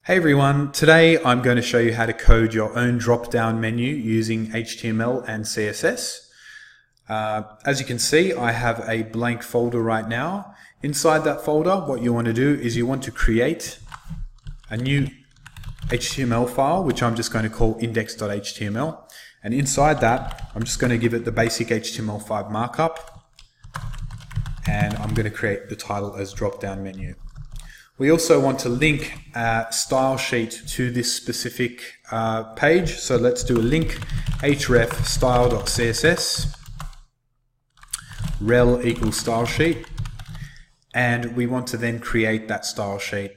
Hey everyone, today I'm going to show you how to code your own drop-down menu using HTML and CSS. As you can see, I have a blank folder right now. Inside that folder, what you want to do is you want to create a new HTML file, which I'm just going to call index.html. And inside that, I'm just going to give it the basic HTML5 markup. And I'm going to create the title as drop-down menu. We also want to link a style sheet to this specific page. So let's do a link href style.css rel equals style sheet. And we want to then create that style sheet.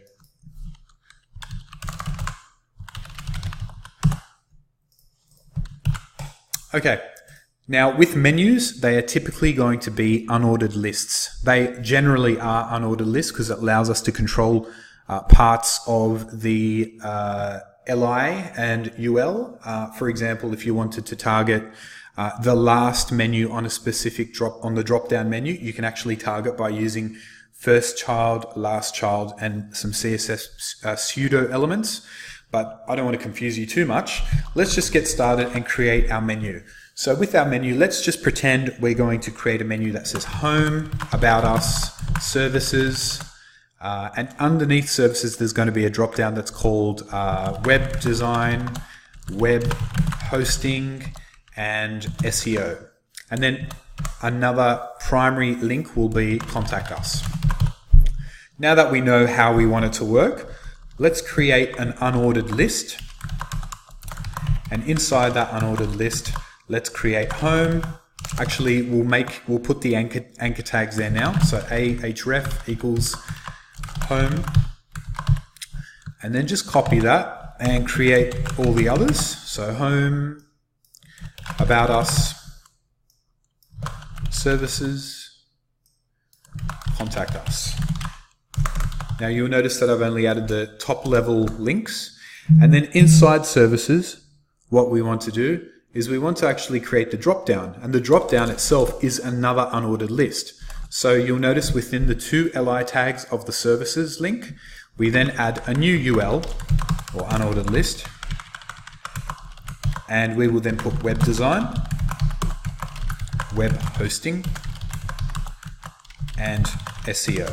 Okay. Now with menus, they are typically going to be unordered lists. They generally are unordered lists because it allows us to control parts of the LI and UL. For example, if you wanted to target the last menu on a specific drop-down menu, you can actually target by using first child, last child, and some CSS pseudo elements. But I don't want to confuse you too much. Let's just get started and create our menu. So with our menu, let's just pretend we're going to create a menu that says Home, About Us, Services, and underneath Services there's going to be a drop-down that's called Web Design, Web Hosting, and SEO. And then another primary link will be Contact Us. Now that we know how we want it to work, let's create an unordered list. And inside that unordered list, let's create home. Actually, we'll put the anchor tags there now. So ahref equals home. And then just copy that and create all the others. So home, about us, services, contact us. Now you'll notice that I've only added the top level links. And then inside services, what we want to do is we want to actually create the drop-down, and the drop-down itself is another unordered list. So you'll notice within the two li tags of the services link, we then add a new UL, or unordered list, and we will then put web design, web hosting, and SEO.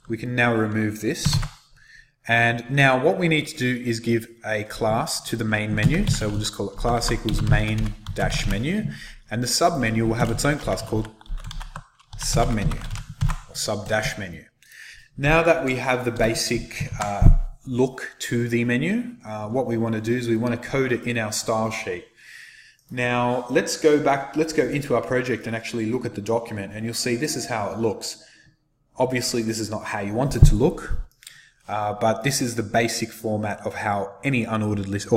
We can now remove this. And now what we need to do is give a class to the main menu. So we'll just call it class equals main dash menu. And the submenu will have its own class called submenu or sub dash menu. Now that we have the basic look to the menu, what we want to do is we want to code it in our style sheet. Now let's go into our project and actually look at the document, and you'll see this is how it looks. Obviously this is not how you want it to look. But this is the basic format of how any unordered list,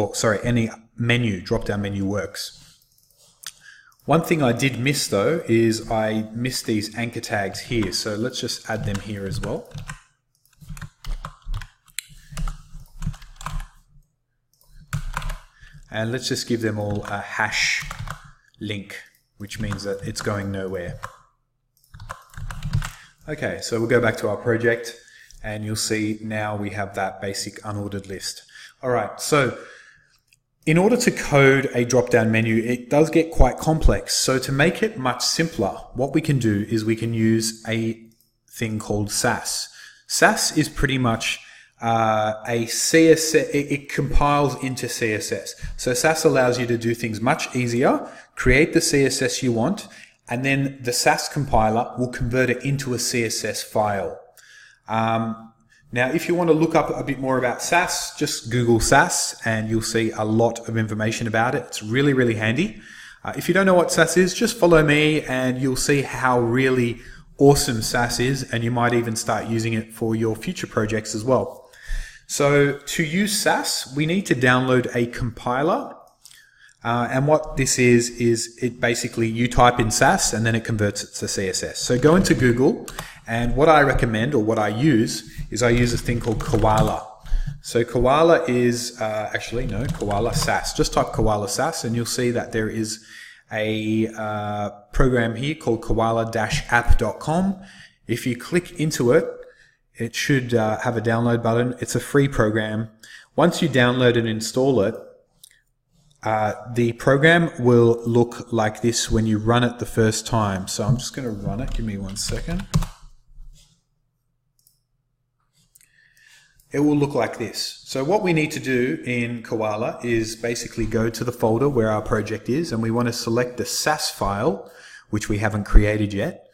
any menu, drop-down menu works. One thing I did miss though is I missed these anchor tags here. So let's just add them here as well. And let's just give them all a hash link, which means that it's going nowhere. Okay, so we'll go back to our project. And you'll see now we have that basic unordered list. All right, so in order to code a drop-down menu, it does get quite complex. So to make it much simpler, what we can do is we can use a thing called SASS. SASS is pretty much a CSS, it compiles into CSS. So SASS allows you to do things much easier, create the CSS you want, and then the SASS compiler will convert it into a CSS file. Now, if you want to look up a bit more about SASS, just Google SASS and you'll see a lot of information about it. It's really, really handy. If you don't know what SASS is, just follow me and you'll see how really awesome SASS is, and you might even start using it for your future projects as well. So to use SASS, we need to download a compiler. And what this is it basically, you type in SASS and then it converts it to CSS. So go into Google, and what I recommend, or what I use this thing called Koala. So Koala is, Koala SASS. Just type Koala SASS and you'll see that there is a program here called koala-app.com. If you click into it, it should have a download button. It's a free program. Once you download and install it, the program will look like this when you run it the first time. So I'm just going to run it. Give me 1 second. It will look like this. So what we need to do in Koala is basically go to the folder where our project is, and we want to select the SASS file, which we haven't created yet.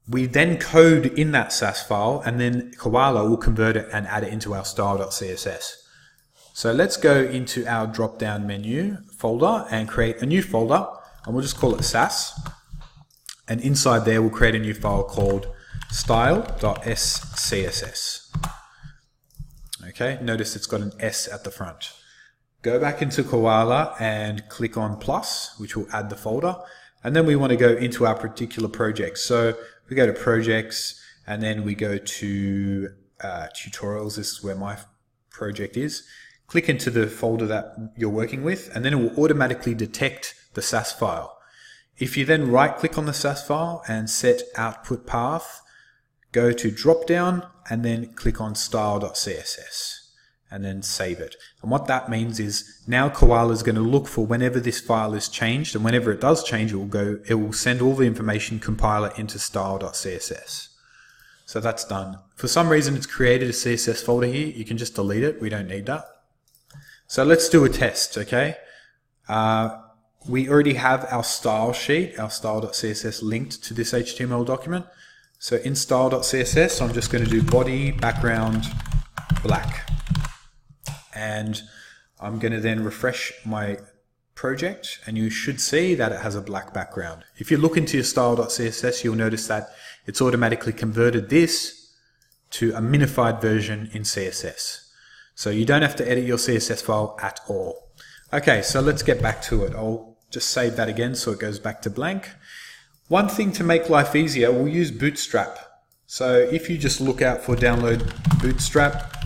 We then code in that SASS file, and then Koala will convert it and add it into our style.css. So let's go into our drop-down menu folder and create a new folder, and we'll just call it SASS. And inside there, we'll create a new file called style.scss. Okay, notice it's got an S at the front. Go back into Koala and click on plus, which will add the folder. And then we want to go into our particular project. So we go to projects, and then we go to tutorials. This is where my project is. Click into the folder that you're working with, and then it will automatically detect the SASS file. If you then right click on the SASS file and set output path, go to drop down and then click on style.css and then save it. And what that means is now Koala is going to look for whenever this file is changed, and whenever it does change, it will send all the information, compile it into style.css. So that's done. For some reason it's created a CSS folder here. You can just delete it. We don't need that. So let's do a test, okay? We already have our style sheet, our style.css linked to this HTML document. So in style.css, I'm just going to do body background black. And I'm going to then refresh my project, and you should see that it has a black background. If you look into your style.css, you'll notice that it's automatically converted this to a minified version in CSS. So you don't have to edit your CSS file at all. Okay, so let's get back to it. I'll just save that again so it goes back to blank. One thing to make life easier, we'll use Bootstrap. So if you just look out for download Bootstrap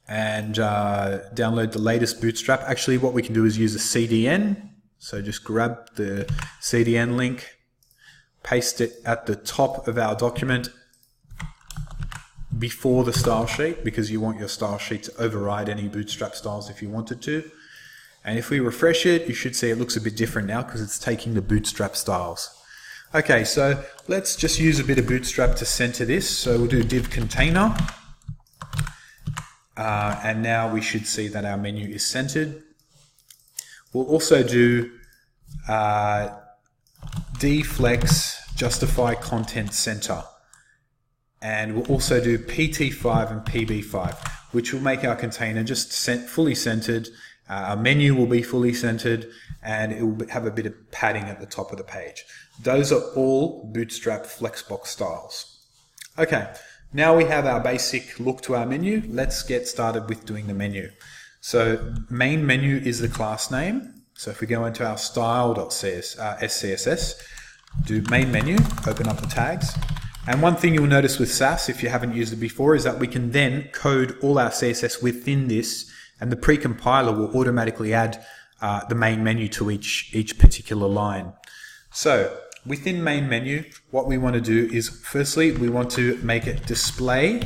and download the latest Bootstrap, actually what we can do is use a CDN. So just grab the CDN link, paste it at the top of our document before the style sheet, because you want your style sheet to override any Bootstrap styles if you wanted to. And if we refresh it, you should see it looks a bit different now because it's taking the Bootstrap styles. Okay, so let's just use a bit of Bootstrap to center this. So we'll do div container. And now we should see that our menu is centered. We'll also do deflex justify content center. And we'll also do PT5 and PB5, which will make our container just fully centered. Our menu will be fully centered, and it will have a bit of padding at the top of the page. Those are all Bootstrap Flexbox styles. Okay, now we have our basic look to our menu. Let's get started with doing the menu. So main menu is the class name. So if we go into our style.scss, do main menu, open up the tags. And one thing you'll notice with SASS, if you haven't used it before, is that we can then code all our CSS within this, and the pre-compiler will automatically add the main menu to each particular line. So within main menu, what we want to do is, firstly, we want to make it display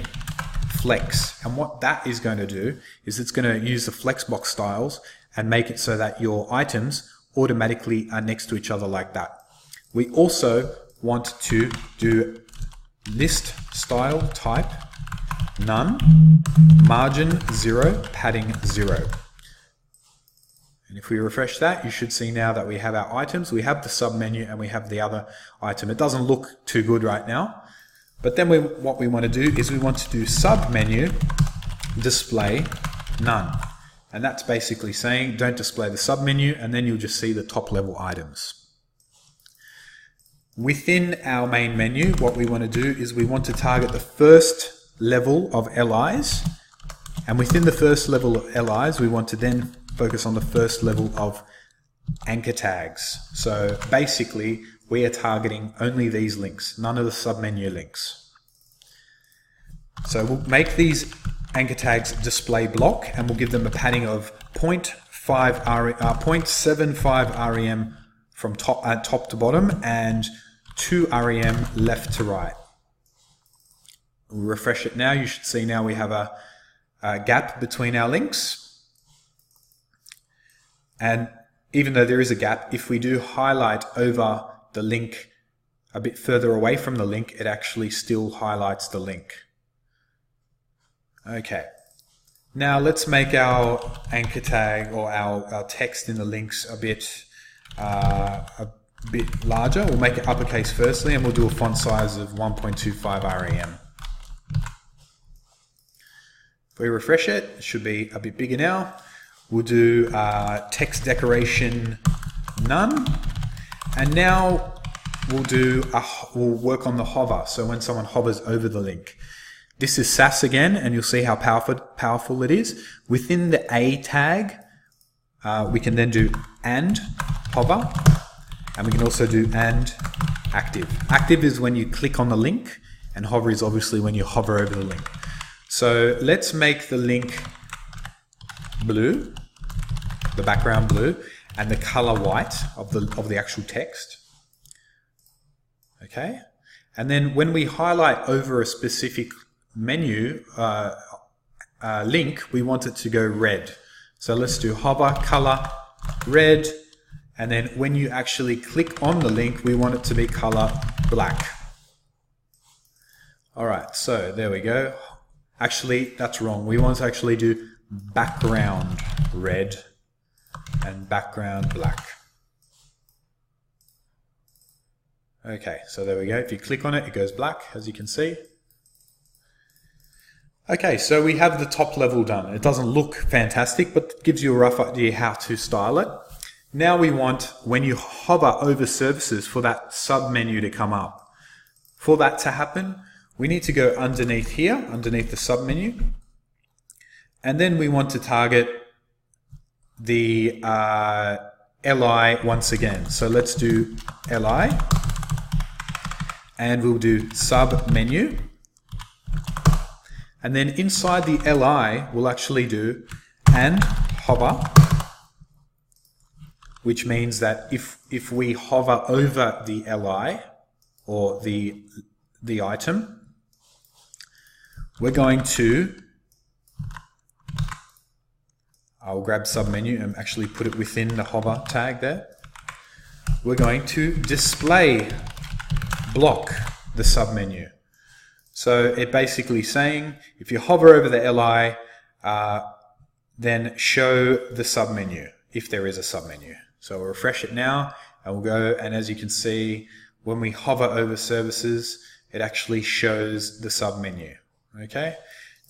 flex. And what that is going to do is it's going to use the flexbox styles and make it so that your items automatically are next to each other like that. We also want to do list style type none, margin 0, padding 0. And if we refresh that, you should see now that we have our items, we have the submenu, and we have the other item. It doesn't look too good right now, but then what we want to do is we want to do submenu display none. And that's basically saying don't display the submenu, and then you'll just see the top level items. Within our main menu, what we want to do is we want to target the first level of LIs, and within the first level of LIs, we want to then focus on the first level of anchor tags. So basically, we are targeting only these links, none of the submenu links. So we'll make these anchor tags display block, and we'll give them a padding of 0.75 rem from top to bottom, and 2 rem left to right. We'll refresh it now. You should see now we have a gap between our links. And even though there is a gap, if we do highlight over the link a bit further away from the link, it actually still highlights the link. Okay. Now let's make our anchor tag or our text in the links a bit larger. We'll make it uppercase firstly, and we'll do a font size of 1.25 rem. If we refresh it, it should be a bit bigger now. We'll do text decoration none, and now we'll work on the hover. So when someone hovers over the link. This is SASS again, and you'll see how powerful it is. Within the A tag, we can then do and hover, and we can also do and active. Active is when you click on the link, and hover is obviously when you hover over the link. So let's make the link blue, the background blue, and the color white of the actual text. Okay, and then when we highlight over a specific menu link, we want it to go red. So let's do hover, color, red, and then when you actually click on the link, we want it to be color black. Alright, so there we go. Actually, that's wrong. We want to actually do background red and background black. Okay, so there we go. If you click on it, it goes black, as you can see. Okay, so we have the top level done. It doesn't look fantastic, but gives you a rough idea how to style it. Now we want, when you hover over services, for that submenu to come up. For that to happen, we need to go underneath here, underneath the submenu. And then we want to target the LI once again. So let's do LI. And we'll do submenu. And then inside the LI, we'll actually do and hover, which means that if we hover over the LI or the item, we're going to, I'll grab submenu and actually put it within the hover tag there. We're going to display block the submenu. So it basically saying, if you hover over the LI, then show the submenu, if there is a submenu. So we'll refresh it now, and we'll go, and as you can see, when we hover over services, it actually shows the submenu. Okay?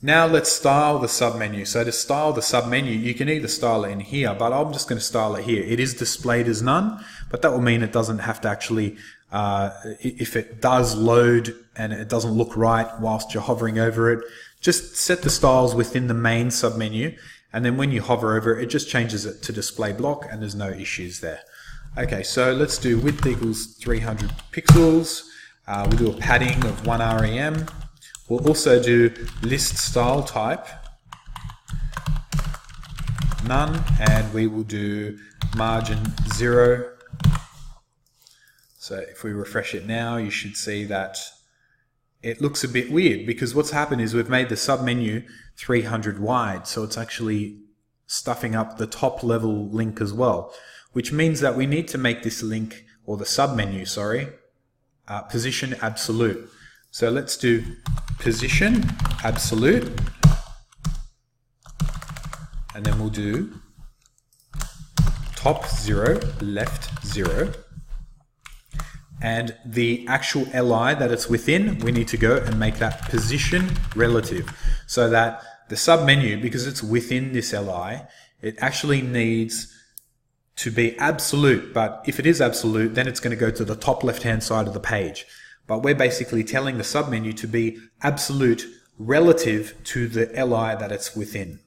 Now let's style the submenu. So to style the submenu, you can either style it in here, but I'm just going to style it here. It is displayed as none, but that will mean it doesn't have to actually, if it does load and it doesn't look right whilst you're hovering over it, just set the styles within the main submenu, and then when you hover over it, it just changes it to display block, and there's no issues there. Okay, so let's do width equals 300 pixels. We'll do a padding of 1 rem. We'll also do list style type none, and we will do margin 0. So if we refresh it now, you should see that it looks a bit weird, because what's happened is we've made the submenu 300 wide, so it's actually stuffing up the top level link as well, which means that we need to make this link, or the submenu, sorry, position absolute. So let's do position absolute, and then we'll do top 0, left 0. And the actual LI that it's within, we need to go and make that position relative, so that the submenu, because it's within this LI, it actually needs to be absolute. But if it is absolute, then it's going to go to the top left-hand side of the page. But we're basically telling the submenu to be absolute relative to the LI that it's within.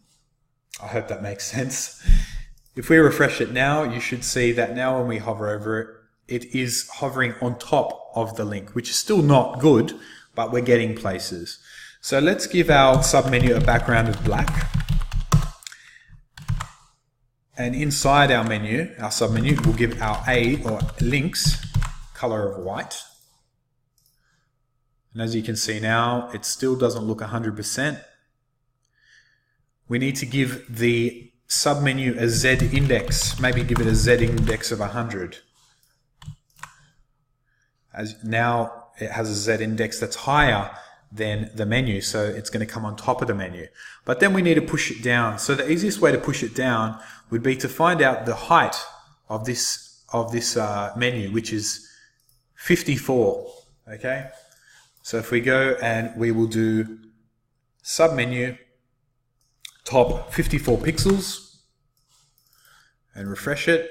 I hope that makes sense. If we refresh it now, you should see that now when we hover over it, it is hovering on top of the link, which is still not good, but we're getting places. So let's give our submenu a background of black. And inside our menu, our submenu, we'll give our A, or links, color of white. And as you can see now, it still doesn't look 100%. We need to give the submenu a Z index, maybe give it a Z index of 100. As now it has a Z index that's higher than the menu, so it's going to come on top of the menu. But then we need to push it down. So the easiest way to push it down would be to find out the height of this menu, which is 54. Okay, so if we go and we will do submenu top 54 pixels and refresh it,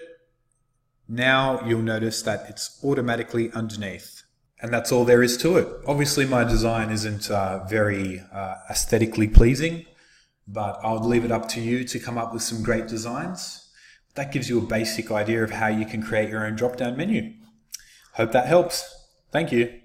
now you'll notice that it's automatically underneath. And that's all there is to it. Obviously my design isn't very aesthetically pleasing, but I'll leave it up to you to come up with some great designs. That gives you a basic idea of how you can create your own drop-down menu. Hope that helps. Thank you.